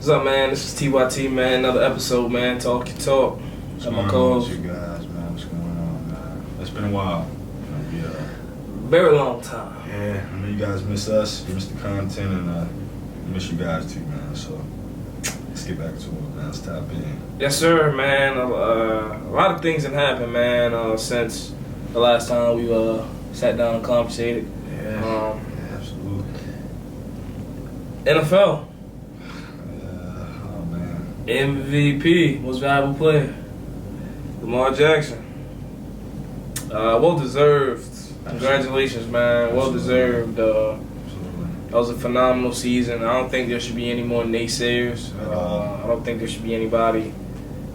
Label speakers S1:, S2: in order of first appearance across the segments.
S1: What's up, man? This is TYT, man. Another episode, man. Talk your talk.
S2: What's
S1: Got
S2: going
S1: my
S2: on
S1: calls.
S2: with you guys, man? What's going on, man? It's been a while.
S1: Very long time.
S2: Yeah, I know you guys miss us, you miss the content, and we miss you guys too, man. So let's get back to it, man. Let's tap in.
S1: Yes, sir, man. A lot of things have happened, man, since the last time we sat down and conversated.
S2: Yeah, absolutely.
S1: NFL.
S2: Oh, man.
S1: MVP, most valuable player. Lamar Jackson. Well deserved. Congratulations, man. Well deserved. That was a phenomenal season. I don't think there should be any more naysayers. I don't think there should be anybody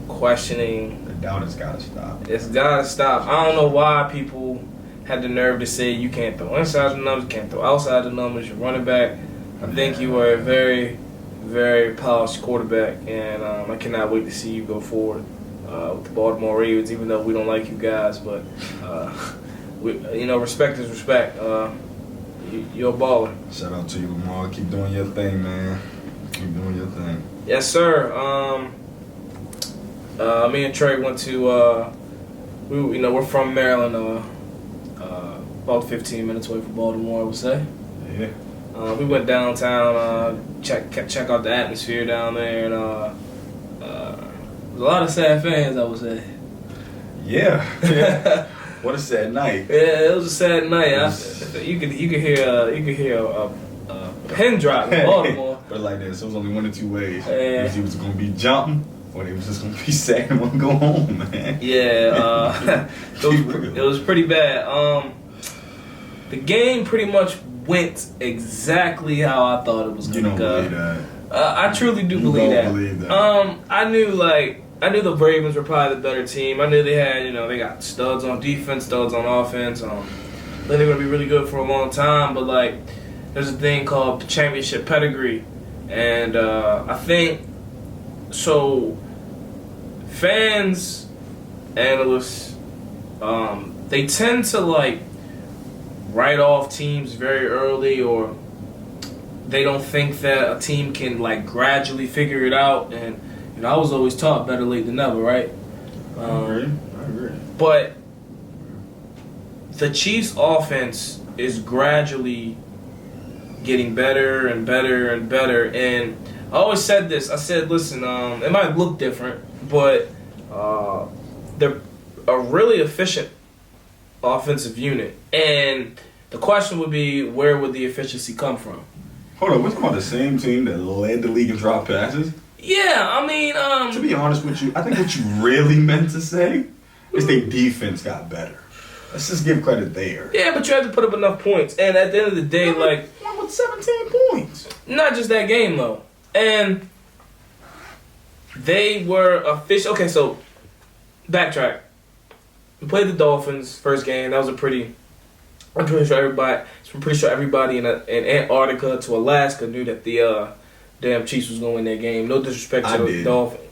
S1: questioning.
S2: The doubt has got to stop.
S1: It's got to stop. I don't know why people had the nerve to say you can't throw inside the numbers, can't throw outside the numbers, you're running back. I think you are a very, very polished quarterback, and I cannot wait to see you go forward with the Baltimore Ravens, even though we don't like you guys. But, respect is respect. You're a baller.
S2: Shout out to you, Lamar. Keep doing your thing, man. Keep doing your thing.
S1: Yes, sir. Me and Trey went to, we're from Maryland, about 15 minutes away from Baltimore, I would say.
S2: Yeah.
S1: We went downtown, check out the atmosphere down there, and there's a lot of sad fans, I would say.
S2: Yeah. What a sad night.
S1: Yeah, it was a sad night. You could hear a pin drop in Baltimore.
S2: But like this, it was only one or two ways.
S1: Yeah.
S2: Either he was gonna be jumping, or they was just gonna be sad and wanna go home, man.
S1: Yeah, it was pretty bad. The game pretty much went exactly how I thought it was
S2: You
S1: gonna
S2: don't
S1: go.
S2: believe that.
S1: I truly do
S2: You
S1: believe
S2: don't
S1: that.
S2: believe that.
S1: I knew the Ravens were probably the better team. I knew they had, they got studs on defense, studs on offense. They're going to be really good for a long time. But, there's a thing called the championship pedigree. And I think, so, fans, analysts, they tend to, write off teams very early, or they don't think that a team can, gradually figure it out. And I was always taught better late than never, right?
S2: I agree.
S1: But the Chiefs' offense is gradually getting better and better and better. And I always said this. I said, listen, it might look different, but they're a really efficient offensive unit. And the question would be, where would the efficiency come from?
S2: Hold on, we're talking about the same team that led the league in drop passes?
S1: Yeah, I mean...
S2: to be honest with you, I think what you really meant to say is their defense got better. Let's just give credit there.
S1: Yeah, but you have to put up enough points. And at the end of the day,
S2: One with 17 points.
S1: not just that game, though. And they were official. Okay, so, backtrack. We played the Dolphins first game. That was I'm pretty sure everybody in Antarctica to Alaska knew that the damn Chiefs was going to win that game. No disrespect to the Dolphins.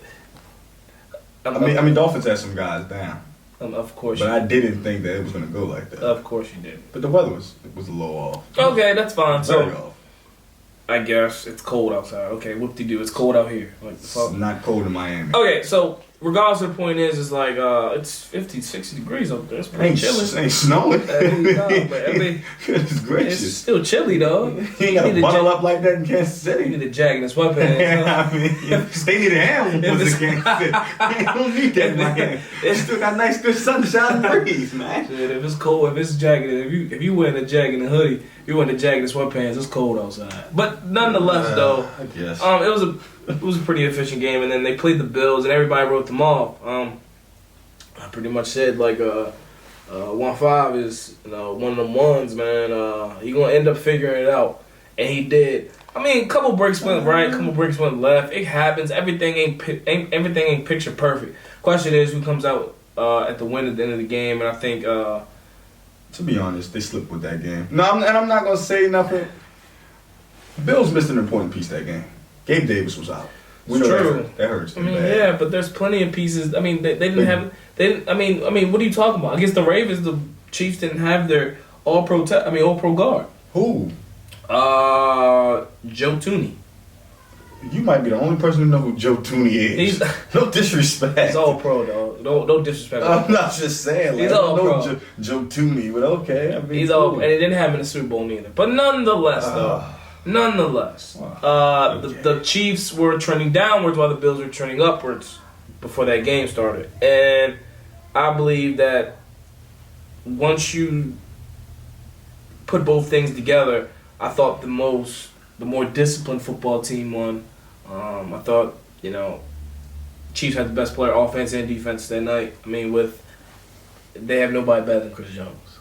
S2: I mean, Dolphins had some guys down.
S1: Of course
S2: But
S1: you
S2: I didn't think that it was going to go like that.
S1: Of course you did.
S2: But the weather was a little off.
S1: Okay, that's fine.
S2: Very
S1: So,
S2: off.
S1: I guess it's cold outside. Okay, whoop-de-doo. It's cold out here.
S2: It's not cold in Miami.
S1: Okay, so regardless of the point is it's 50, 60 degrees up there. It's pretty chilly.
S2: Ain't snowing. Goodness gracious.
S1: It's still chilly, though.
S2: You ain't got to bundle up like that in Kansas
S1: You
S2: City.
S1: need a jacket and sweatpants.
S2: I mean, they need a hand in Kansas City. They don't need that in Miami. They still got nice, good sunshine breeze, man.
S1: Shit, if it's cold, if it's jacket, if you wearing a jacket and a hoodie, you wearing a jacket and sweatpants, it's cold outside. But nonetheless, though,
S2: I guess.
S1: it was a pretty efficient game, and then they played the Bills, and everybody wrote them off. I pretty much said 1-5 is one of them ones, man. He gonna end up figuring it out, and he did. I mean, a couple breaks went right, a couple breaks went left. It happens. Everything ain't picture perfect. Question is, who comes out at the win at the end of the game? And I think,
S2: to be honest, they slipped with that game. No, I'm not gonna say nothing. Bills missed an important piece that game. Gabe Davis was out. We know
S1: true.
S2: That hurts.
S1: I mean, yeah, but there's plenty of pieces. I mean, they didn't have. They didn't. I mean, what are you talking about? Against the Ravens, the Chiefs didn't have their all-pro guard.
S2: Who?
S1: Joe Tooney.
S2: You might be the only person who know who Joe Tooney is. No disrespect.
S1: He's all pro, though. No disrespect.
S2: I'm not just saying. Like,
S1: He's all
S2: I don't know
S1: pro.
S2: Joe Tooney, but okay. I mean,
S1: He's all, and it didn't happen in the Super Bowl neither. But nonetheless,
S2: Okay.
S1: the Chiefs were trending downwards while the Bills were trending upwards before that game started. And I believe that once you put both things together, I thought the more disciplined football team won. I thought, Chiefs had the best player, offense and defense that night. I mean, they have nobody better than Chris Jones.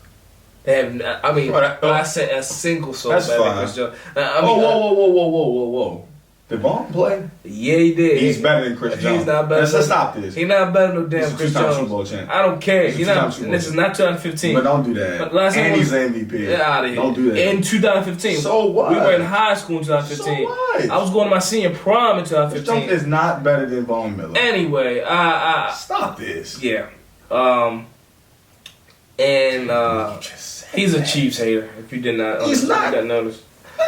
S1: They have, I said a single soul
S2: That's
S1: better than
S2: fine.
S1: Chris Jones.
S2: Whoa. Did Vaughn play?
S1: Yeah, he did.
S2: He's better than Chris Jones.
S1: He's not better.
S2: Let's stop this.
S1: He's not better than no damn
S2: He's a
S1: Chris
S2: two-time
S1: Jones.
S2: Super Bowl champ.
S1: I don't care.
S2: He's a two-time Super Bowl
S1: This is not 2015.
S2: But don't do that.
S1: But last
S2: and
S1: time
S2: he's the MVP.
S1: Get out of here.
S2: Don't do that.
S1: In 2015.
S2: So what?
S1: We were in high school in 2015.
S2: So what?
S1: I was going to my senior prom in
S2: Chris Jones
S1: 2015.
S2: is not better than Von Miller.
S1: Anyway,
S2: Stop this.
S1: yeah. He's a Chiefs hater. If you did not,
S2: He's not.
S1: You got noticed.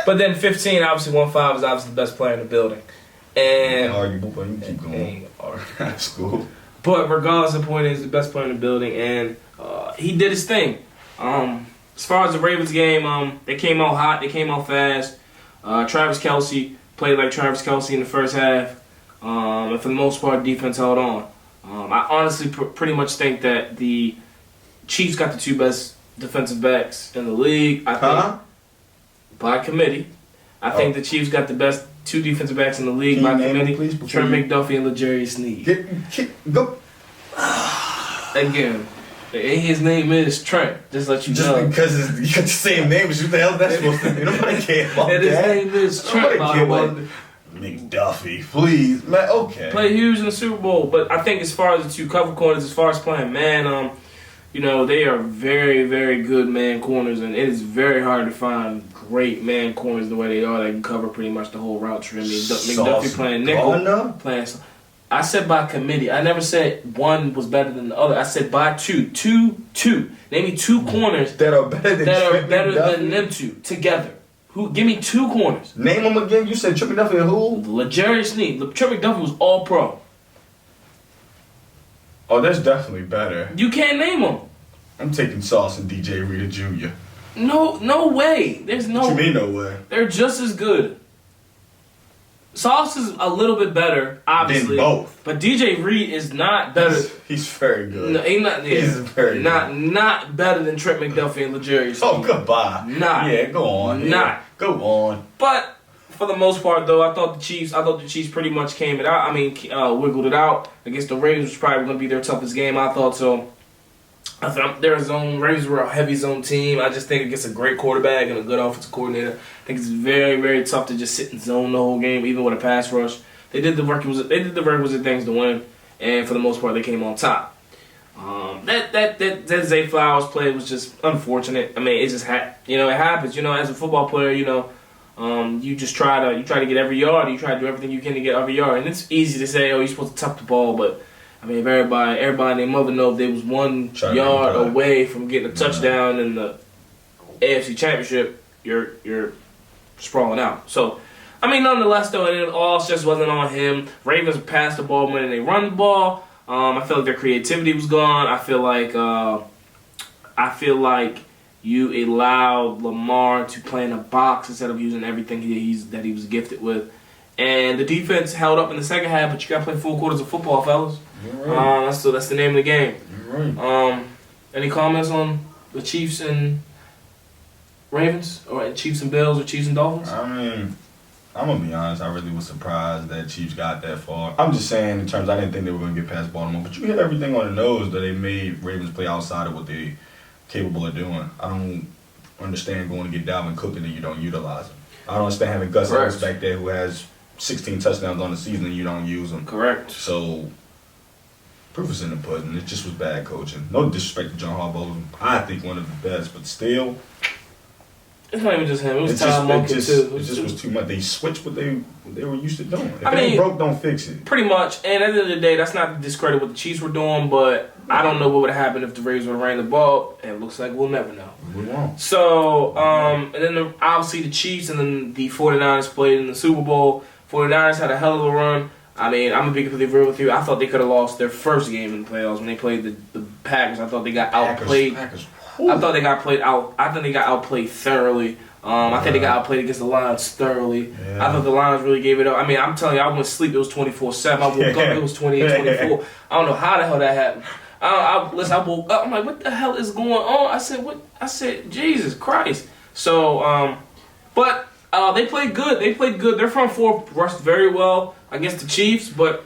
S1: But then 15, obviously 1-5 is obviously the best player in the building. And
S2: Arguable, but you keep going. That's cool.
S1: But regardless, the point is the best player in the building, and he did his thing. As far as the Ravens game, they came out hot, they came out fast. Travis Kelce played like Travis Kelce in the first half, and for the most part, defense held on. I honestly pretty much think that the Chiefs got the two best defensive backs in the league. I think by committee. I think the Chiefs got the best two defensive backs in the league by committee. Trent McDuffie and L'Jarius Sneed.
S2: Go.
S1: Again, his name is Trent. Just let you know.
S2: Because you got the same name, but what the hell that's supposed to mean? Nobody cares about
S1: And his
S2: that.
S1: name is Trent, by the way.
S2: McDuffie, please, man. Okay.
S1: Played huge in the Super Bowl, but I think as far as the two cover corners, as far as playing man, they are very, very good man corners, and it is very hard to find great man corners the way they are. They can cover pretty much the whole route tree. I mean, McDuffie playing nickel, playing. I said by committee. I never said one was better than the other. I said by two. Name me two corners
S2: that are better
S1: than them two together. Give me two corners.
S2: Name them again. You said Trent McDuffie and who?
S1: L'Jarius Sneed. Trent McDuffie was all pro.
S2: Oh, that's definitely better.
S1: You can't name them.
S2: I'm taking Sauce and DJ Reader Jr.
S1: No way. There's no.
S2: What you mean no way?
S1: They're just as good. Sauce is a little bit better, obviously.
S2: Than both.
S1: But DJ Reed is not better.
S2: He's very good.
S1: No, he's not. Yeah,
S2: he's very good.
S1: Not better than Trent McDuffie and L'Jarius.
S2: Oh, goodbye.
S1: Not.
S2: Yeah, go on.
S1: Not.
S2: Go on.
S1: But for the most part, though, I thought the Chiefs pretty much came it out. I mean, wiggled it out against the Ravens, was probably going to be their toughest game. I thought so. I thought Ravens were a heavy zone team. I just think against a great quarterback and a good offensive coordinator, I think it's very, very tough to just sit and zone the whole game, even with a pass rush. They did the requisite things to win, and for the most part, they came on top. That Zay Flowers play was just unfortunate. I mean, it just it happens. As a football player, you just try to get every yard. You try to do everything you can to get every yard, and it's easy to say, oh, you're supposed to tuck the ball, but I mean, if everybody and their mother know if they was 1 yard away from getting a touchdown in the AFC Championship, you're sprawling out. So, I mean, nonetheless, though, it all just wasn't on him. Ravens passed the ball more than they run the ball. I feel like their creativity was gone. I feel like you allowed Lamar to play in a box instead of using everything that he was gifted with. And the defense held up in the second half, but you got to play full quarters of football, fellas.
S2: Right.
S1: So that's the name of the game.
S2: You're right.
S1: Any comments on the Chiefs and Ravens, or Chiefs and Bills, or Chiefs and Dolphins?
S2: I mean, I'm gonna be honest. I really was surprised that Chiefs got that far. I'm just saying, in terms, I didn't think they were gonna get past Baltimore, but you hit everything on the nose that they made Ravens play outside of what they're capable of doing. I don't understand going to get Dalvin Cook and then you don't utilize him. I don't understand having Gus Edwards back there who has 16 touchdowns on the season and you don't use him.
S1: Correct.
S2: So, proof is in the pudding. It just was bad coaching. No disrespect to John Harbaugh. I think one of the best, but still.
S1: It's not even just him. It was Tom Monken, too.
S2: It just was too much. They switched what they were used to doing. If
S1: I mean,
S2: it ain't broke, don't fix it.
S1: Pretty much. And at the end of the day, that's not to discredit what the Chiefs were doing, but I don't know what would have happened if the Ravens would have ran the ball. And it looks like we'll never know.
S2: We won't.
S1: So, and then obviously the Chiefs and then the 49ers played in the Super Bowl. 49ers had a hell of a run. I mean, I'm a big believer with you. I thought they could have lost their first game in the playoffs when they played the Packers. I thought they got outplayed. I thought they got played out. I think they got outplayed thoroughly. I think they got outplayed against the Lions thoroughly. Yeah. I thought the Lions really gave it up. I mean, I'm telling you, I went to sleep. It was 24/7. I woke up. It was 28-24. I don't know how the hell that happened. Listen, I woke up. I'm like, what the hell is going on? I said, what? I said, Jesus Christ. So, but they played good. They played good. Their front four rushed very well against the Chiefs, but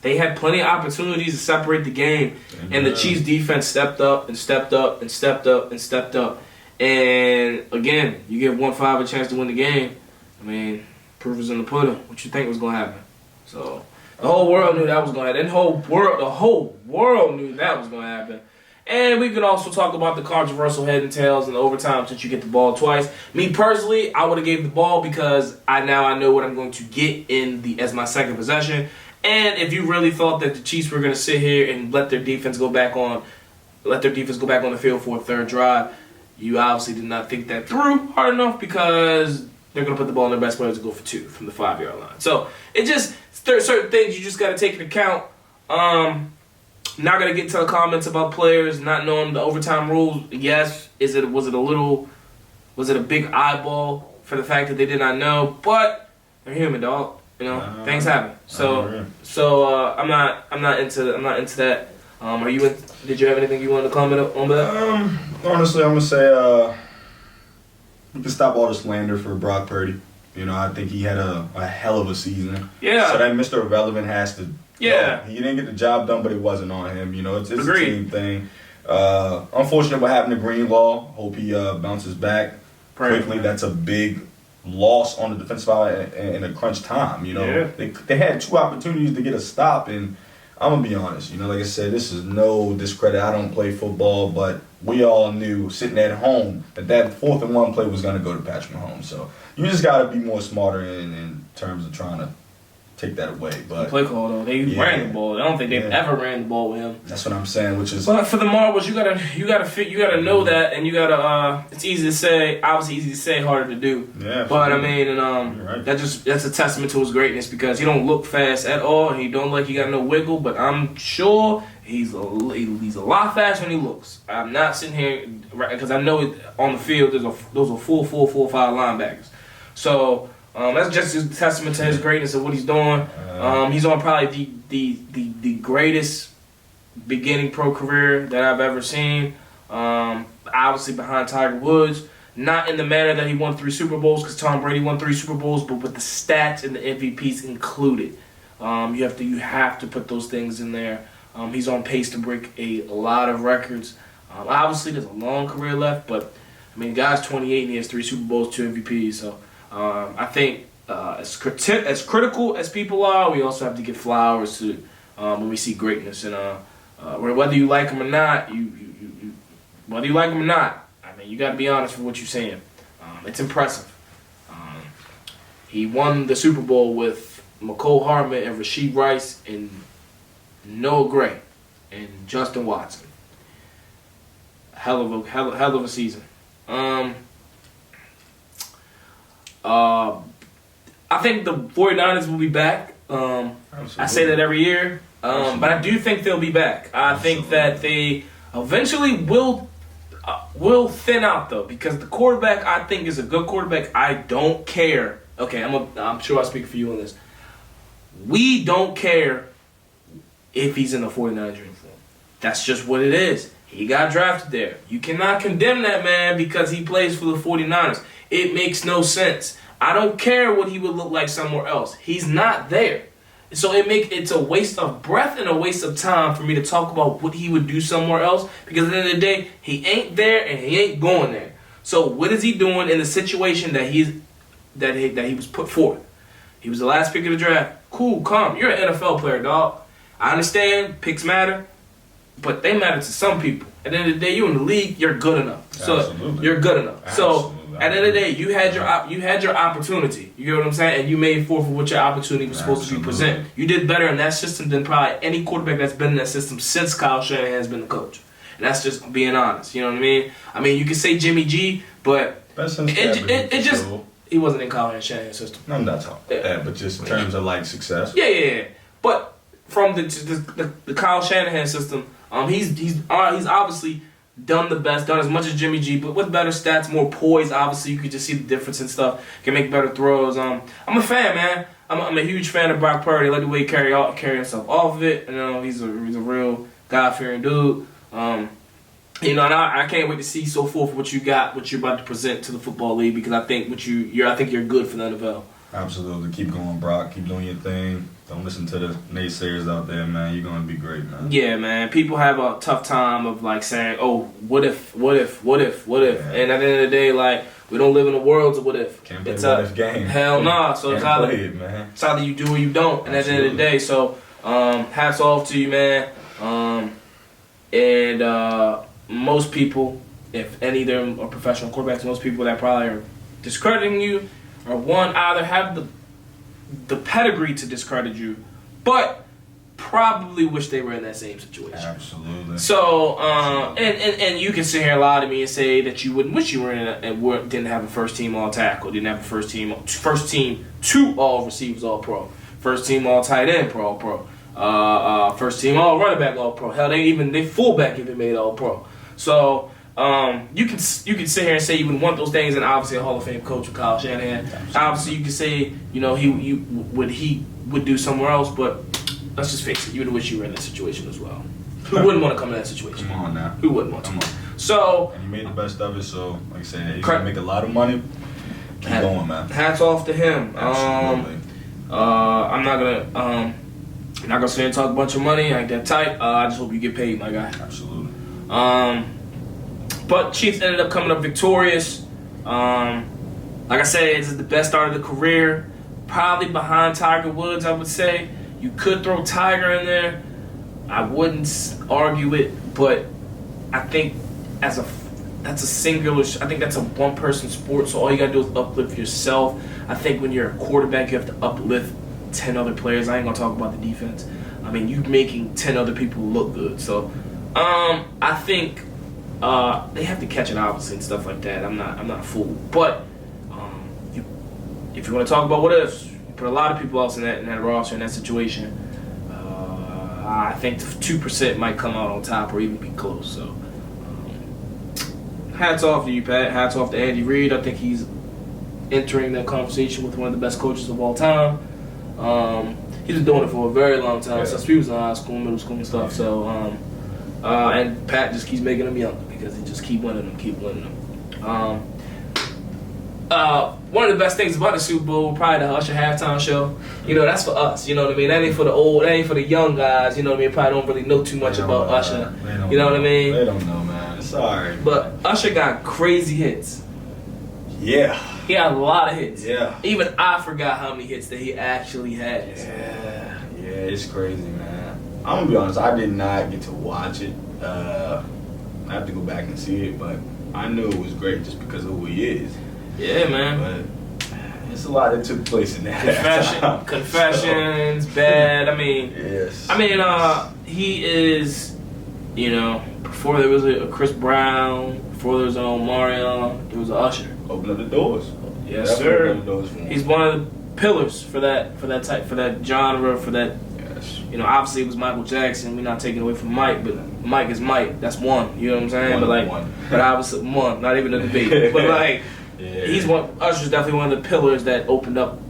S1: they had plenty of opportunities to separate the game. And the Chiefs defense stepped up and stepped up and stepped up and stepped up. And again, you give 1-5 a chance to win the game. I mean, proof is in the pudding. What you think was going to happen? So the whole world knew that was going to happen. The whole world knew that was going to happen. And we could also talk about the controversial head and tails in overtime since you get the ball twice. Me personally, I would have gave the ball because I know what I'm going to get as my second possession. And if you really thought that the Chiefs were going to sit here and let their defense go back on the field for a third drive, you obviously did not think that through hard enough because they're going to put the ball in their best players to go for 2 from the 5-yard line. So there's certain things you just got to take into account. Not going to get into the comments about players not knowing the overtime rules. Yes, was it a big eyeball for the fact that they did not know? But they're human, dog. You know, things happen. So I'm not into that. Did you have anything you wanted to comment on that?
S2: Honestly, I'm gonna say we can stop all the slander for Brock Purdy. You know, I think he had a hell of a season. Yeah. So that Mr. Irrelevant has to. Yeah. He didn't get the job done, but it wasn't on him. You know, it's a team thing. Unfortunate what happened to Greenlaw. Hope he bounces back quickly. That's a big loss on the defensive side in a crunch time. You know, they had 2 opportunities to get a stop, and I'm gonna be honest. You know, like I said, this is no discredit. I don't play football, but we all knew sitting at home that 4th and 1 play was gonna go to Patrick Mahomes. So you just gotta be more smarter in terms of trying to take that away. But
S1: play call though, they ran the ball. I don't think they've ever ran the ball with him.
S2: That's what I'm saying. Which is,
S1: but for the Marbles, you gotta know that, and you gotta. It's easy to say, obviously easy to say, harder to do. Yeah. But I mean, and that's a testament to his greatness because he don't look fast at all, and he don't look like he got no wiggle. But I'm sure he's a lot faster than he looks. I'm not sitting here because I know on the field those are full 4-5 linebackers. So. That's just a testament to his greatness of what he's doing. He's on probably the greatest beginning pro career that I've ever seen. Obviously behind Tiger Woods. Not in the manner that he won 3 Super Bowls because Tom Brady won 3 Super Bowls, but with the stats and the MVPs included. You have to put those things in there. He's on pace to break a lot of records. Obviously, there's a long career left, but I mean, the guy's 28 and he has 3 Super Bowls, 2 MVPs. So. I think as critical as people are, we also have to give flowers to when we see greatness. And whether you like him or not, whether you like him or not, I mean, you got to be honest with what you're saying. It's impressive. He won the Super Bowl with Mecole Hardman and Rashee Rice and Noah Gray and Justin Watson. Hell of a season. I think the 49ers will be back. I say that every year, but I do think they'll be back. I think that they eventually will thin out though, because the quarterback I think is a good quarterback. I don't care. Okay, I'm sure I speak for you on this. We don't care if he's in a 49ers uniform. That's just what it is. He got drafted there. You cannot condemn that man because he plays for the 49ers. It makes no sense. I don't care what he would look like somewhere else. He's not there. So it's a waste of breath and a waste of time for me to talk about what he would do somewhere else because at the end of the day, he ain't there and he ain't going there. So what is he doing in the situation that he was put forth? He was the last pick of the draft. Cool, calm. You're an NFL player, dog. I understand picks matter, but they matter to some people. At the end of the day, you're in the league. You're good enough. So absolutely. You're good enough. Absolutely. So at the end of the day, you had your opportunity. You get what I'm saying? And you made forth for what your opportunity was supposed to be presented. You did better in that system than probably any quarterback that's been in that system since Kyle Shanahan has been the coach. And that's just being honest. You know what I mean? I mean, you can say Jimmy G, but it He wasn't in Kyle Shanahan's system.
S2: No, I'm not talking. Yeah, but just in terms of like success.
S1: Yeah. But from the Kyle Shanahan system, he's obviously done the best, done as much as Jimmy G, but with better stats, more poise. Obviously, you could just see the difference and stuff. Can make better throws. I'm a fan, man. I'm a huge fan of Brock Purdy. I like the way he carry himself off of it. You know, he's a real God-fearing dude. You know, and I can't wait to see so forth what you're about to present to the football league, because I think I think you're good for the NFL.
S2: Absolutely. Keep going, Brock. Keep doing your thing. Don't listen to the naysayers out there, man. You're going to be great, man.
S1: Yeah, man. People have a tough time of, like, saying, oh, what if? Yeah. And at the end of the day, like, we don't live in a world of what if.
S2: Can't play what if game.
S1: Hell nah. So it's either you do or you don't. And
S2: Absolutely.
S1: At the end of the day, so hats off to you, man. Most people, if any of them are professional quarterbacks, most people that probably are discrediting you, or one, either have the pedigree to discredit you, but probably wish they were in that same situation.
S2: Absolutely.
S1: So, and you can sit here and lie to me and say that you wouldn't wish you were in didn't have a first team all tackle, didn't have a first team 2 all receivers all pro, first team all tight end pro, first team all running back all pro. Hell, they fullback even made all pro. So. You can sit here and say you would want those things, and obviously a Hall of Fame coach with Kyle Shanahan. Absolutely. Obviously, you can say he would do somewhere else, but let's just face it, you would wish you were in that situation as well. Who wouldn't want to come in that situation?
S2: Come on now.
S1: Who wouldn't want to?
S2: Come on.
S1: So
S2: and he made the best of it. So like I said, he's gonna make a lot of money. Keep going, man.
S1: Hats off to him.
S2: Absolutely.
S1: I'm not gonna sit here and talk a bunch of money. I ain't that tight. I just hope you get paid, my guy.
S2: Absolutely.
S1: But Chiefs ended up coming up victorious. Like I said, this is the best start of the career. Probably behind Tiger Woods, I would say. You could throw Tiger in there. I wouldn't argue it, but I think that's a singular. I think that's a one-person sport. So all you gotta do is uplift yourself. I think when you're a quarterback, you have to uplift 10 other players. I ain't gonna talk about the defense. I mean, you making 10 other people look good. So I think. They have to catch it, obviously, and stuff like that. I'm not a fool, but if you want to talk about what ifs, you put a lot of people else in that roster, in that situation. I think 2% might come out on top or even be close. So, hats off to you, Pat. Hats off to Andy Reid. I think he's entering that conversation with one of the best coaches of all time. He's been doing it for a very long time, since we was in high school, middle school, and stuff. So. And Pat just keeps making them younger because he just keep winning them. One of the best things about the Super Bowl, probably the Usher halftime show. You know, that's for us. You know what I mean? That ain't for the old. That ain't for the young guys. You know what I mean? Probably don't really know too much about Usher. You know what I mean?
S2: They don't know, man. Sorry.
S1: But Usher got crazy hits.
S2: Yeah.
S1: He had a lot of hits.
S2: Yeah.
S1: Even I forgot how many hits that he actually had.
S2: Yeah, it's crazy, man. I'm gonna be honest, I did not get to watch it. I have to go back and see it, but I knew it was great just because of who he is.
S1: Yeah, man.
S2: But it's a lot that took place in that.
S1: Confessions, bad. I mean,
S2: yes.
S1: He is, before there was a Chris Brown, before there was an Omarion, there was an Usher.
S2: Open up the doors.
S1: Yes, sir.
S2: Open up the doors for him.
S1: He's one of the pillars for that genre, for that. Obviously it was Michael Jackson. We're not taking away from Mike, but Mike is Mike. That's one. You know what I'm saying? But obviously one. Not even a debate. But he's one. Usher's definitely one of the pillars that opened up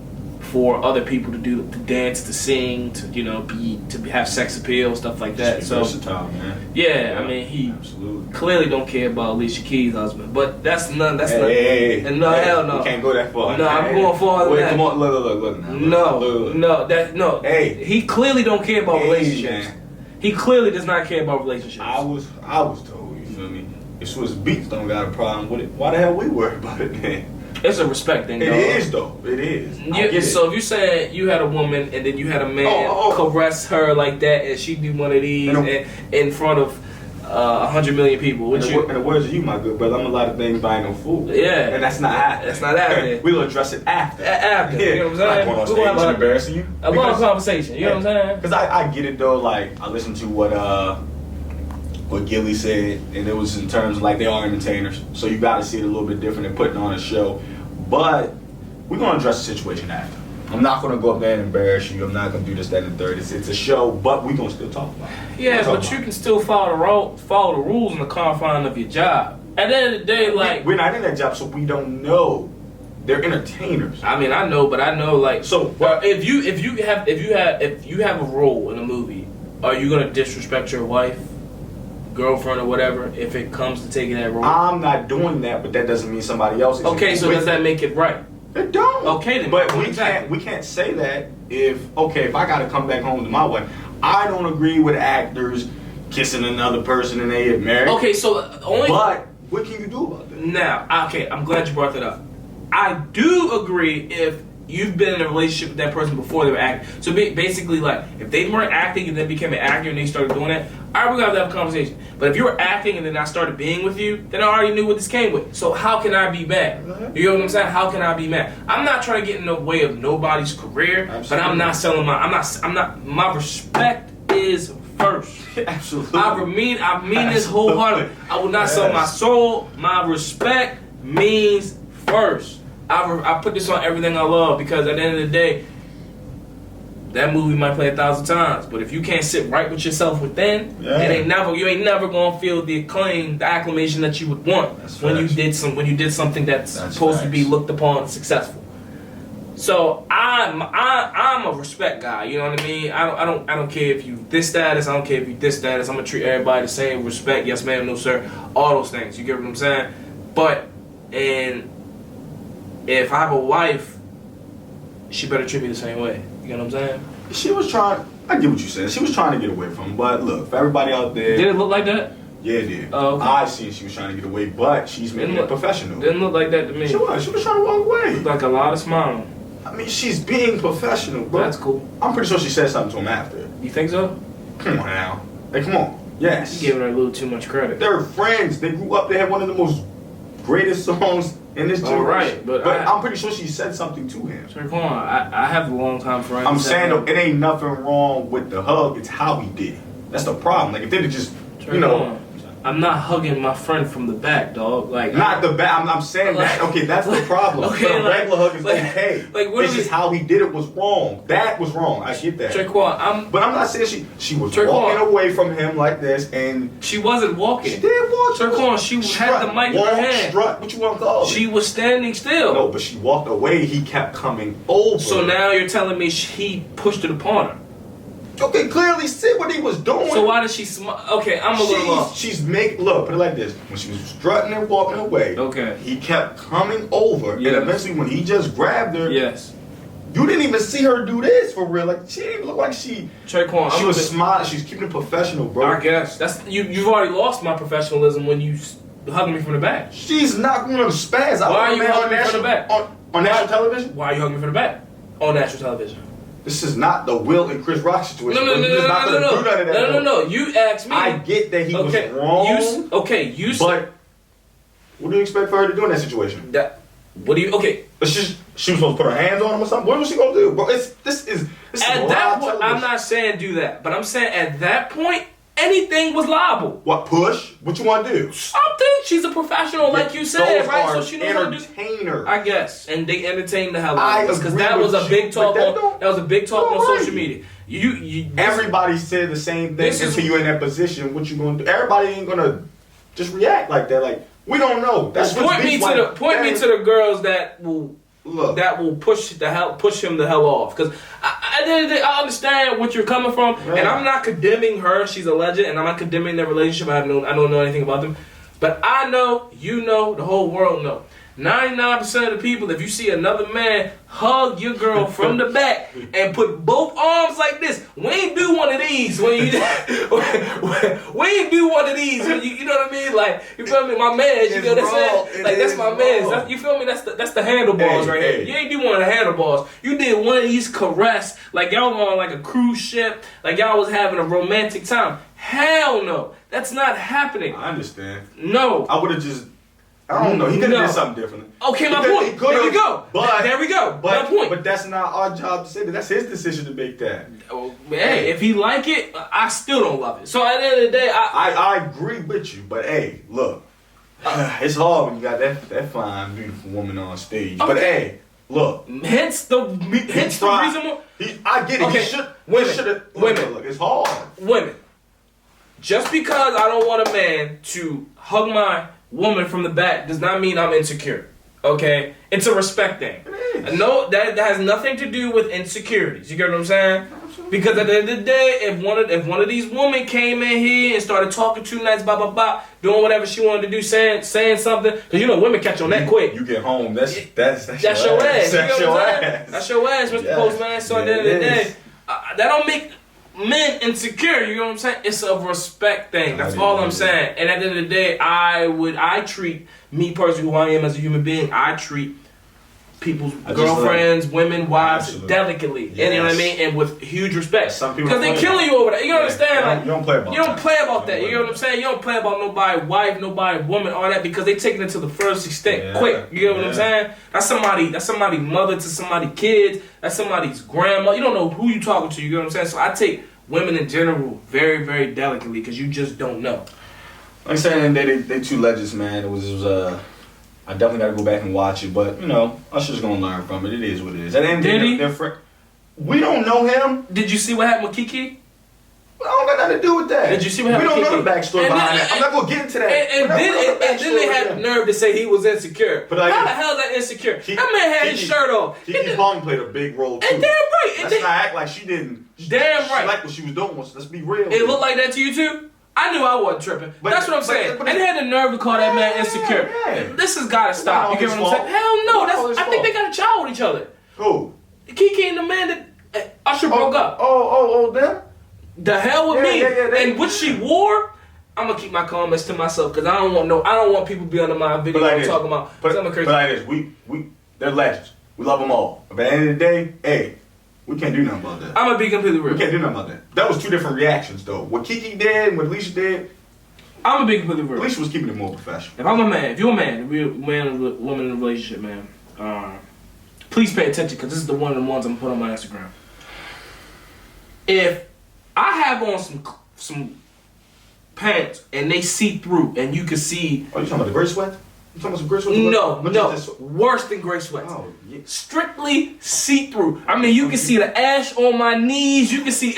S1: for other people to dance, to sing, to have sex appeal, stuff like that. So
S2: versatile, man.
S1: Yeah, I mean he
S2: absolutely
S1: clearly don't care about Alicia Keys' husband, but that's none. That's none.
S2: Hey,
S1: hell no.
S2: We can't go that far.
S1: No, I'm going farther than that.
S2: Come on, look now.
S1: No.
S2: Hey,
S1: he clearly don't care about relationships. Man. He clearly does not care about relationships.
S2: I was told. You feel me? If Swiss Beats don't got a problem with it, why the hell we worry about it, man?
S1: It's a respect thing,
S2: It is, though. It is.
S1: So if you said you had a woman and then you had a man caress her like that and she do one of these in front of 100 million people,
S2: in the words of you, my good brother, I'm a lot of things, but I ain't no fool.
S1: Yeah.
S2: And that's not happening.
S1: That's not happening.
S2: We'll address it after.
S1: Yeah. You know what I'm saying?
S2: Like going on stage and embarrassing you.
S1: A long conversation. You know what I'm saying?
S2: Because I get it, though. Like, I listened to what Gilly said, and it was in terms of, like, they are entertainers. So you got to see it a little bit different than putting on a show. But we're gonna address the situation after. I'm not gonna go up there and embarrass you. I'm not gonna do this, that, and the third. It's a show, but we're gonna still talk about it.
S1: Yeah, but you can still follow the rules in the confines of your job. At the end of the day, like
S2: we're not in that job, so we don't know. They're entertainers.
S1: I mean, I know, but I know like
S2: so.
S1: If you have a role in a movie, are you gonna disrespect your wife, girlfriend, or whatever if it comes to taking that role?
S2: I'm not doing that, but that doesn't mean somebody else is.
S1: Okay, so does that make it right?
S2: It don't.
S1: Okay, then.
S2: But we can't say that if I gotta come back home to my wife, I don't agree with actors kissing another person and they get married.
S1: Okay, so only.
S2: But what can you do about that?
S1: Now, okay, I'm glad you brought that up. I do agree if you've been in a relationship with that person before they were acting. So basically, like, if they weren't acting and then became an actor and they started doing that, all right, we're going to have a conversation. But if you were acting and then I started being with you, then I already knew what this came with. So how can I be mad? You know what I'm saying? How can I be mad? I'm not trying to get in the way of nobody's career, Absolutely. But I'm not selling my respect is first.
S2: Absolutely.
S1: I mean this wholeheartedly. I will not sell my soul. My respect means first. I put this on everything I love because at the end of the day, that movie might play 1,000 times, but if you can't sit right with yourself within, you ain't never gonna feel the acclamation that you would want when you did something that's supposed to be looked upon as successful. So I'm a respect guy. You know what I mean? I don't care if you this status. I don't care if you this status. I'm gonna treat everybody the same. Respect, yes ma'am, no sir. All those things. You get what I'm saying? But if I have a wife, she better treat me the same way. You know what I'm saying?
S2: She was trying. I get what you said. She was trying to get away from him. But look, for everybody out there,
S1: did it look like that?
S2: Yeah, it did.
S1: Oh, okay.
S2: I seen she was trying to get away, but she's making it professional.
S1: Didn't look like that to me.
S2: She was trying to walk away.
S1: Looked like a lot of smiling.
S2: I mean, she's being professional, bro.
S1: That's cool.
S2: I'm pretty sure she said something to him after.
S1: You think so?
S2: Come on now. Hey, come on. Yes.
S1: You're giving her a little too much credit.
S2: They're friends. They grew up. They had one of the most greatest songs in this generation.
S1: All right, but
S2: I'm pretty sure she said something to him.
S1: Sir, come on. I have a long time friends.
S2: I'm saying though, it ain't nothing wrong with the hug. It's how he did it. That's the problem. Like if they'd just,
S1: I'm not hugging my friend from the back, dog. Like
S2: not the back. I'm saying that. Okay, that's the problem.
S1: Okay,
S2: a regular hug is okay.
S1: Like what
S2: it's just how he did it was wrong. That was wrong. I get that.
S1: But
S2: I'm not saying she was walking away from him like this, and
S1: she wasn't walking.
S2: She did walk.
S1: She had the mic in her hand.
S2: Strut. What you want to call it?
S1: She was standing still.
S2: No, but she walked away. He kept coming over.
S1: So now you're telling me he pushed it upon her.
S2: You can clearly see what he was doing.
S1: So why did she smile? Okay, I'm a little lost.
S2: Look, put it like this. When she was strutting and walking away, he kept coming over. Yes. And eventually when he just grabbed her,
S1: yes,
S2: you didn't even see her do this for real. Like, she didn't even look like she was smiling. She's keeping it professional, bro.
S1: I guess. You've already lost my professionalism when you hugging me from the back.
S2: She's not going to spaz.
S1: Why are you hugging me from the back?
S2: On national television?
S1: Why are you hugging me from the back? On national television.
S2: This is not the Will and Chris Rock situation.
S1: No. You asked me.
S2: I get that he was wrong. But what do you expect for her to do in that situation?
S1: Okay.
S2: She was supposed to put her hands on him or something? What was she going to do? Bro, this is
S1: at that point, I'm not saying do that. But I'm saying at that point, anything was liable.
S2: What, push? What you want to do?
S1: Something. She's a professional, like you said, right? So she knows how to
S2: entertainer.
S1: I guess. And they entertained the hell out of us. Because that was a big talk on social media.
S2: Everybody said the same thing until you're in that position. What you going to do? Everybody ain't going to just react like that. Like, we don't know. That's
S1: point me to the girls that will push him the hell off. Because at the end of the day, I understand what you're coming from, and I'm not condemning her. She's a legend, and I'm not condemning their relationship. I don't know anything about them, but I know, you know, the whole world know. 99% of the people, if you see another man hug your girl from the back and put both arms like this, we ain't do one of these when you we ain't do one of these when you know what I mean? Like, you feel me? My man, you know what I'm saying? Like, that's my man. You feel me? That's the handlebars right here. You ain't do one of the handlebars. You did one of these caress, like y'all on like a cruise ship, like y'all was having a romantic time. Hell no. That's not happening.
S2: I understand.
S1: No.
S2: I would have just, I don't know. He could have did something different.
S1: Okay, my point. There we go. There we go. My point.
S2: But that's not our job to say that. That's his decision to make that.
S1: Hey, if he like it, I still don't love it. So at the end of the day,
S2: I agree with you. But hey, look, it's hard when you got that fine, beautiful woman on stage. Okay. But hey, Look.
S1: Hence the reason why.
S2: I get it.
S1: Okay,
S2: He should.
S1: women.
S2: Look, it's hard.
S1: Women. Just because I don't want a man to hug my woman from the back does not mean I'm insecure. Okay? It's a respect thing.
S2: It is.
S1: No, that has nothing to do with insecurities. You get what I'm saying?
S2: Absolutely.
S1: Because at the end of the day, if one of these women came in here and started talking too nice, blah blah blah, doing whatever she wanted to do, saying something, because you know women catch on that quick.
S2: You get home, that's your ass.
S1: That's your ass.
S2: That's
S1: You know
S2: your
S1: what I'm saying?
S2: ass.
S1: That's your ass, Mr.
S2: Yes.
S1: Postman. So at the end of the
S2: Yeah, it
S1: day,
S2: is.
S1: that don't make men insecure. You know what I'm saying? It's a respect thing. That's
S2: I
S1: all
S2: didn't
S1: I'm
S2: know
S1: saying. And at the end of the day, I treat me personally, who I am as a human being, I treat people's
S2: I just
S1: girlfriends, women, wives
S2: Absolutely.
S1: delicately. And you know what I mean? And with huge respect.
S2: Some people
S1: Because they
S2: play
S1: killing
S2: about
S1: you over that. You
S2: Yeah.
S1: understand? Like,
S2: You don't play about
S1: you don't
S2: that.
S1: play about that.
S2: You
S1: You
S2: don't
S1: know what I'm saying? You don't play about nobody's wife, nobody's woman, all that, because they taking it to the furthest extent
S2: Yeah.
S1: quick. You get what I'm
S2: Yeah.
S1: saying? That's somebody's mother to somebody's kids. That's somebody's grandma. You don't know who you talking to. You get what I'm saying? So I take women in general very, very delicately because you just don't know.
S2: Like I said, they two legends, man. It was I definitely got to go back and watch it, but you know, Usher's gonna learn from it. It is what it is. At the end of the
S1: Did
S2: day,
S1: he?
S2: they're we don't know him.
S1: Did you see what happened with Kiki?
S2: I don't got nothing to do with that.
S1: Did you see what happened
S2: We don't
S1: with
S2: know the
S1: Kiki?
S2: backstory
S1: And
S2: behind
S1: then-
S2: that. I'm not gonna get into that.
S1: And then they had the nerve to say he was insecure.
S2: But like-
S1: How the hell is that insecure?
S2: Kiki-
S1: That man had his
S2: Kiki-
S1: shirt off.
S2: Kiki Palmer played a big role too.
S1: And damn right. And
S2: Let's
S1: they-
S2: not act like she didn't.
S1: Damn
S2: She
S1: right.
S2: liked what she was doing. Let's be real.
S1: It looked like that to you too? I knew I wasn't tripping.
S2: But-
S1: That's what I'm
S2: but-
S1: saying.
S2: but-
S1: And they had the nerve to call that man insecure.
S2: Yeah.
S1: This has got to stop.
S2: Not
S1: You get
S2: his
S1: what I'm saying?
S2: fault.
S1: Hell no.
S2: Not all his
S1: I think
S2: fault.
S1: they got a child with each other.
S2: Who?
S1: Kiki and the man that Usher broke up.
S2: Oh, them.
S1: The hell with
S2: Yeah,
S1: me.
S2: yeah, they-
S1: And what she wore, I'm gonna keep my comments to myself because I don't want people to be under my video
S2: But like this,
S1: talking about
S2: but
S1: something crazy.
S2: like this, they're legends. We love them all. But at the end of the day, hey, we can't do nothing about that.
S1: I'm gonna be completely real.
S2: We can't do nothing about that. That was two different reactions, though. What Kiki did and what Alicia did,
S1: I'm gonna be completely real.
S2: Alicia was keeping it more professional.
S1: If I'm a man, if you're a man, we're man and woman in a relationship, man, please pay attention because this is the one of the ones I'm gonna put on my Instagram. If I have on some pants and they see through and you can see
S2: Oh, you talking about the gray sweat? You talking about some gray sweat?
S1: no,
S2: What
S1: no,
S2: is this?
S1: worse than gray sweats.
S2: Oh, yeah.
S1: Strictly see through. I mean, you can see the ash on my knees. You can see, you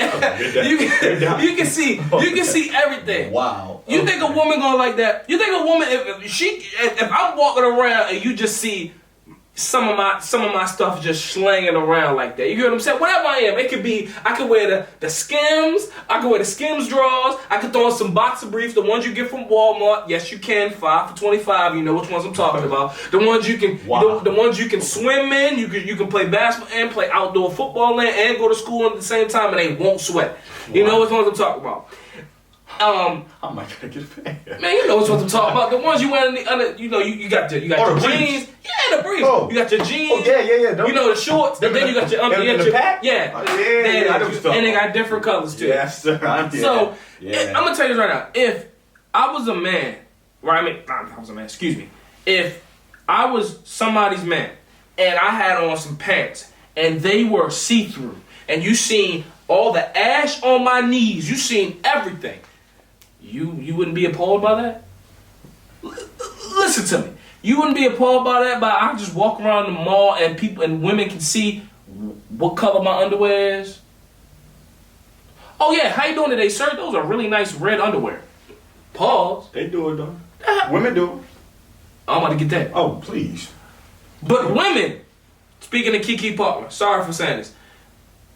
S1: can see everything.
S2: Wow.
S1: You think a woman gonna like that? You think a woman if I'm walking around and you just see some of my stuff just slanging around like that? You get what I'm saying? Whatever I am, it could be. I could wear the Skims. I could wear the Skims drawers. I could throw on some boxer briefs, the ones you get from Walmart. Yes, you can. 5 for $25. You know which ones I'm talking about. The ones you can.
S2: Wow.
S1: The ones you can swim in. You can play basketball and play outdoor football in and go to school at the same time, and they won't sweat. You know which ones I'm talking about.
S2: I might gotta get a pair.
S1: Man, you know what I'm talking about. The ones you wear under, you know, you got your
S2: Oh, the
S1: jeans.
S2: briefs.
S1: Yeah, the briefs.
S2: Oh.
S1: You got your jeans.
S2: Oh, yeah. Them-
S1: You know the shorts, and then you got your
S2: them in the
S1: your
S2: pack?
S1: yeah,
S2: Oh, yeah, I know what you're talking
S1: and they got
S2: about.
S1: different colors too.
S2: Yes, sir.
S1: So
S2: yeah.
S1: I'm gonna tell you this right now. If I was a man, right? I was a man. Excuse me. If I was somebody's man and I had on some pants and they were see-through, and you seen all the ash on my knees, you seen everything. You wouldn't be appalled by that? Listen to me. You wouldn't be appalled by that, but I just walk around the mall and people and women can see what color my underwear is. Oh yeah, how you doing today, sir? Those are really nice red underwear. Pause.
S2: They do it, though. Women do it.
S1: I'm about to get that.
S2: Oh, please.
S1: But women, speaking of Kiki Palmer, sorry for saying this,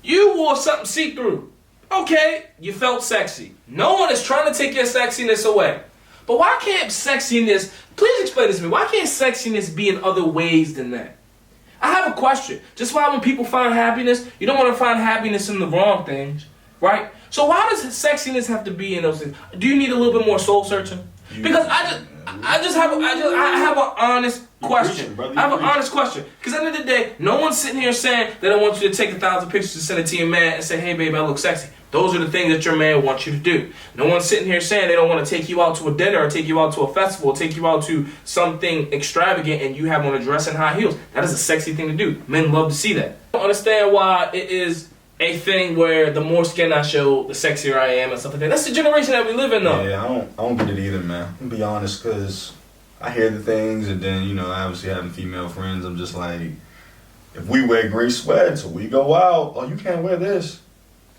S1: you wore something see-through. Okay, you felt sexy. No one is trying to take your sexiness away. But why can't sexiness, please explain this to me, why can't sexiness be in other ways than that? I have a question. Just why when people find happiness, you don't want to find happiness in the wrong things, right? So why does sexiness have to be in those things? Do you need a little bit more soul searching? Because I have an honest question.
S2: preaching, brother.
S1: I have an
S2: preaching.
S1: honest question. Because at the end of the day, no one's sitting here saying they don't want you to take 1,000 pictures and send it to your man and say, hey babe, I look sexy. Those are the things that your man wants you to do. No one's sitting here saying they don't want to take you out to a dinner or take you out to a festival or take you out to something extravagant and you have on a dress and high heels. That is a sexy thing to do. Men love to see that. I don't understand why it is a thing where the more skin I show, the sexier I am and stuff like that. That's the generation that we live in though.
S2: Yeah, I don't get it either, man. I'm gonna be honest, cause I hear the things, and then I obviously having female friends, I'm just like, if we wear gray sweats or we go out, oh, you can't wear this.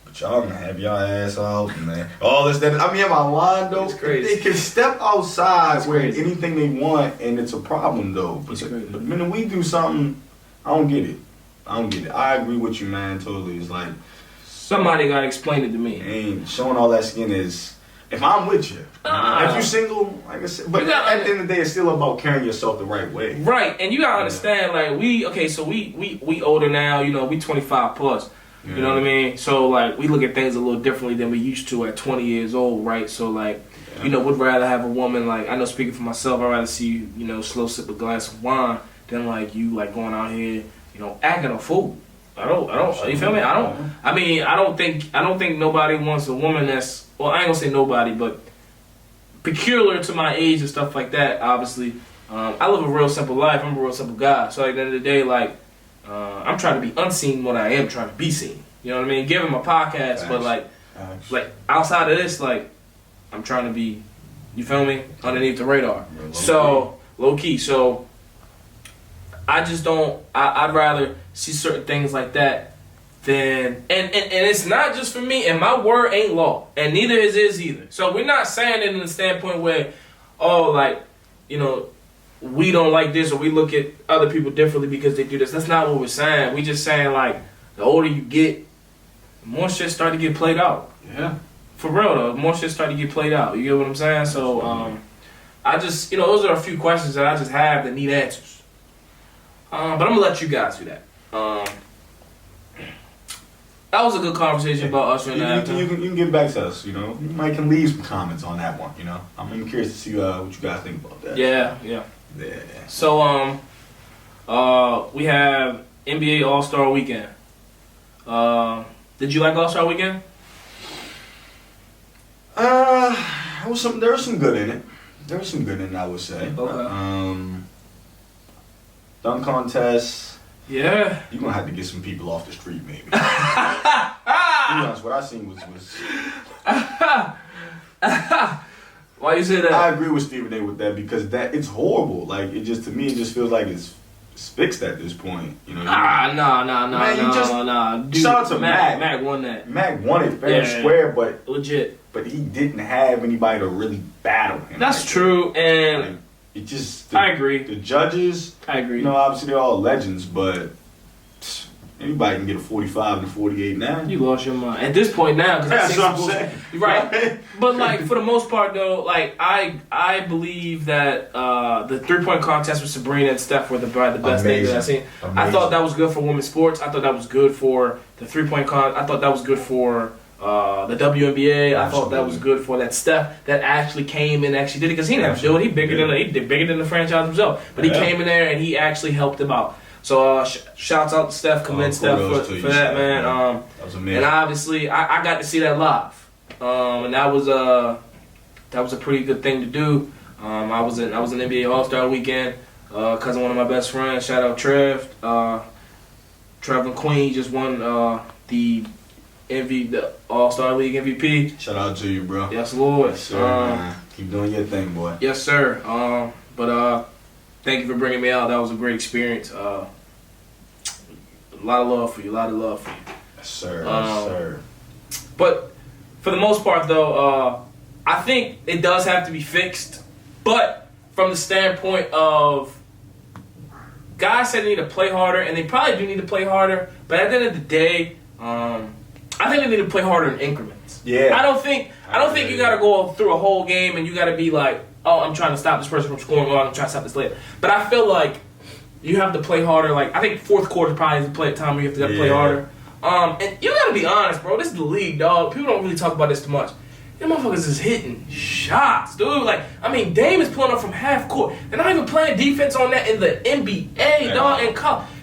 S2: But y'all gonna have y'all ass out, man. All this, that. I mean, am I lying, though?
S1: It's crazy.
S2: They can step outside
S1: It's
S2: wearing
S1: crazy.
S2: anything they want, and it's a problem, though. But
S1: It's crazy.
S2: the minute we do something, I don't get it. I agree with you, man, totally. It's like,
S1: Somebody gotta explain it to me.
S2: ain't showing all that skin is, if I'm with you. If you're single, like I said, but
S1: You gotta-
S2: at the end of the day, it's still about carrying yourself the right way.
S1: Right, and you gotta understand, like we older now, you know, we 25 plus. You know what I mean? So like we look at things a little differently than we used to at 20 years old, right? So like, you know, would rather have a woman like, I know speaking for myself, I'd rather see you, you know, slow sip a glass of wine than like you like going out here, you know, acting a fool. I don't you feel me? I don't think nobody wants a woman that's, well, I ain't gonna say nobody, but peculiar to my age and stuff like that, obviously. I live a real simple life. I'm a real simple guy. So at the end of the day, like, I'm trying to be unseen when I am trying to be seen. You know what I mean? Give him a podcast, but like outside of this, like, I'm trying to be, you feel me? Underneath the radar. So, low key. So, I just don't, I'd rather see certain things like that than, and it's not just for me, and my word ain't law, and neither is his either. So, we're not saying it in the standpoint where, oh, like, you know, we don't like this or we look at other people differently because they do this. That's not what we're saying. We just saying, like, the older you get, the more shit start to get played out.
S2: Yeah.
S1: For real, though. The more shit start to get played out. You get what I'm saying? So, I just, you know, those are a few questions that I just have that need answers. But I'm going to let you guys do that. That was a good conversation about us right now.
S2: You can get back to us, you know. You might can leave some comments on that one, you know. I'm curious to see what you guys think about that.
S1: Yeah.
S2: Yeah.
S1: So, we have NBA All-Star Weekend. Did you like All-Star Weekend?
S2: There was some good in it. There was some good in it, I would say.
S1: Okay.
S2: Dunk contest.
S1: Yeah.
S2: You're gonna have to get some people off the street, maybe. To be honest, what I seen was
S1: Why you say that?
S2: I agree with Stephen A. with that because that it's horrible. Like it just to me, it just feels like it's fixed at this point. You know.
S1: Nah. Dude,
S2: shout out to Mac.
S1: Mac won that.
S2: Mac won it fair and square, but
S1: legit.
S2: But he didn't have anybody to really battle him.
S1: That's
S2: like
S1: true, and
S2: like, it just.
S1: I agree.
S2: The judges.
S1: I agree.
S2: You know, obviously they're all legends, but anybody can get a 45 and a 48 now.
S1: You lost your mind at this point now.
S2: That's what I'm saying.
S1: You're right. But like for the most part though, like I believe that the 3-point contest with Sabrina and Steph were the best thing that I've seen.
S2: Amazing.
S1: I thought that was good for women's sports. I thought that was good for the 3-point I thought that was good for the WNBA. I thought that was good for that Steph that actually came and actually did it because he didn't have to do it. He bigger than the franchise himself. But he came in there and he actually helped them out. So shouts out to Steph, commend Steph for that, man.
S2: That was amazing.
S1: And obviously, I got to see that live, and that was a pretty good thing to do. I was in NBA All-Star Weekend because of one of my best friends. Shout out Trev. Trev and Queen just won the All-Star League MVP.
S2: Shout out to you, bro.
S1: Yes, Lord.
S2: Yes, sir, man. Keep doing your thing, boy.
S1: Yes, sir. But thank you for bringing me out. That was a great experience. A lot of love for you.
S2: Yes, sir. Yes, sir.
S1: But for the most part, though, I think it does have to be fixed. But from the standpoint of guys said they need to play harder, and they probably do need to play harder. But at the end of the day, I think they need to play harder in increments.
S2: Yeah.
S1: I don't think you got to go through a whole game and you got to be like, oh, I'm trying to stop this person from scoring, or I'm trying to stop this later. But I feel like you have to play harder. Like I think fourth quarter probably is the time where you have to play harder. And you gotta be honest, bro. This is the league, dog. People don't really talk about this too much. Them motherfuckers is hitting shots, dude. Like, I mean, Dame is pulling up from half court. They're not even playing defense on that in the NBA, dog. And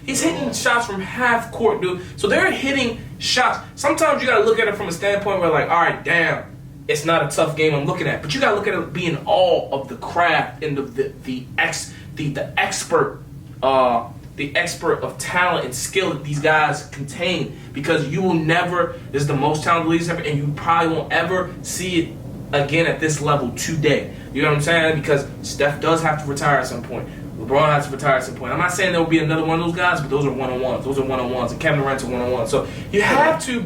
S1: he's hitting shots from half court, dude. So they're hitting shots. Sometimes you gotta look at it from a standpoint where, like, all right, damn, it's not a tough game I'm looking at. But you gotta look at it being all of the craft and the expert of talent and skill that these guys contain, because you will never, this is the most talented league ever, and you probably won't ever see it again at this level today. You know what I'm saying? Because Steph does have to retire at some point. LeBron has to retire at some point. I'm not saying there will be another one of those guys, but those are one-on-ones. Those are one-on-ones, and Kevin Durant's a one-on-one. So you have to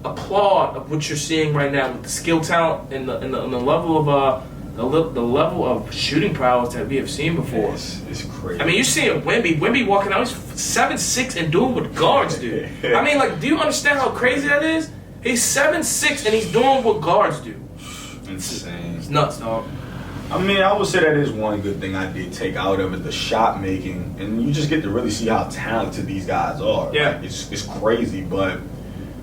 S1: applaud of what you're seeing right now with the skill talent and the level of the level of shooting prowess that we have seen before.
S2: It's crazy.
S1: I mean, you see Wemby walking out. He's 7'6" and doing what guards do. I mean, like, do you understand how crazy that is? He's 7'6" and he's doing what guards do.
S2: Insane.
S1: It's nuts, dog.
S2: I mean, I would say that is one good thing I did take out of it, the shot making, and you just get to really see how talented these guys are.
S1: Yeah.
S2: Like, it's crazy, but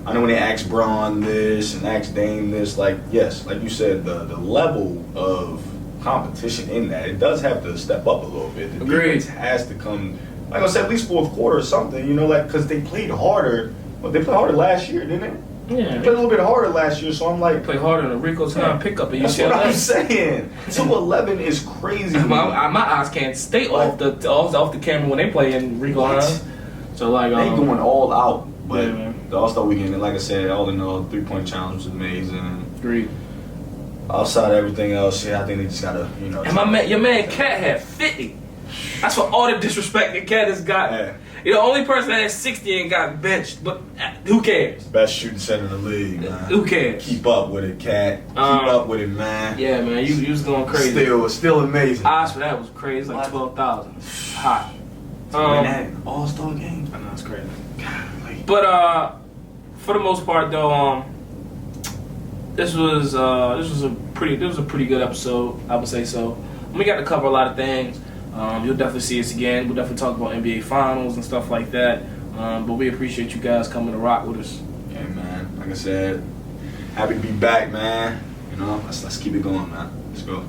S2: I know when they ask Bron this and ask Dame this, like, yes, like you said, the level of competition in that, it does have to step up a little bit. The
S1: Agreed.
S2: defense has to come, like I said, at least fourth quarter or something, you know, like, because they played harder. Well, they played harder last year, didn't they?
S1: Yeah.
S2: They played a little bit harder last year, so I'm like,
S1: Play harder than a Rico time pickup at
S2: that's what I'm
S1: UCLA.
S2: saying. 211 is crazy.
S1: My eyes can't stay off the camera when they play in Rico
S2: What?
S1: Hines. So like
S2: They going all out. But
S1: Yeah, man.
S2: the All-Star weekend, and like I said, all in all, 3-point challenge was amazing.
S1: Agreed.
S2: Outside of everything else, yeah, I think they just gotta, you know.
S1: And your man Cat had 50. That's for all the disrespect that Cat has got.
S2: Yeah.
S1: You're the only person that had 60 and got benched, but who cares?
S2: Best shooting center in the league, man.
S1: Who cares?
S2: Keep up with it, Cat. Keep up with it, man.
S1: Yeah, man, you was going crazy.
S2: Still amazing.
S1: Odds for that was crazy, like 12,000. Hot.
S2: To win that in the All-Star game.
S1: I know it's crazy.
S2: Golly.
S1: But for the most part, though, this was a pretty good episode. I would say so. We got to cover a lot of things. You'll definitely see us again. We'll definitely talk about NBA Finals and stuff like that. But we appreciate you guys coming to rock with us.
S2: Yeah, man. Like I said, happy to be back, man. You know, let's keep it going, man. Let's go.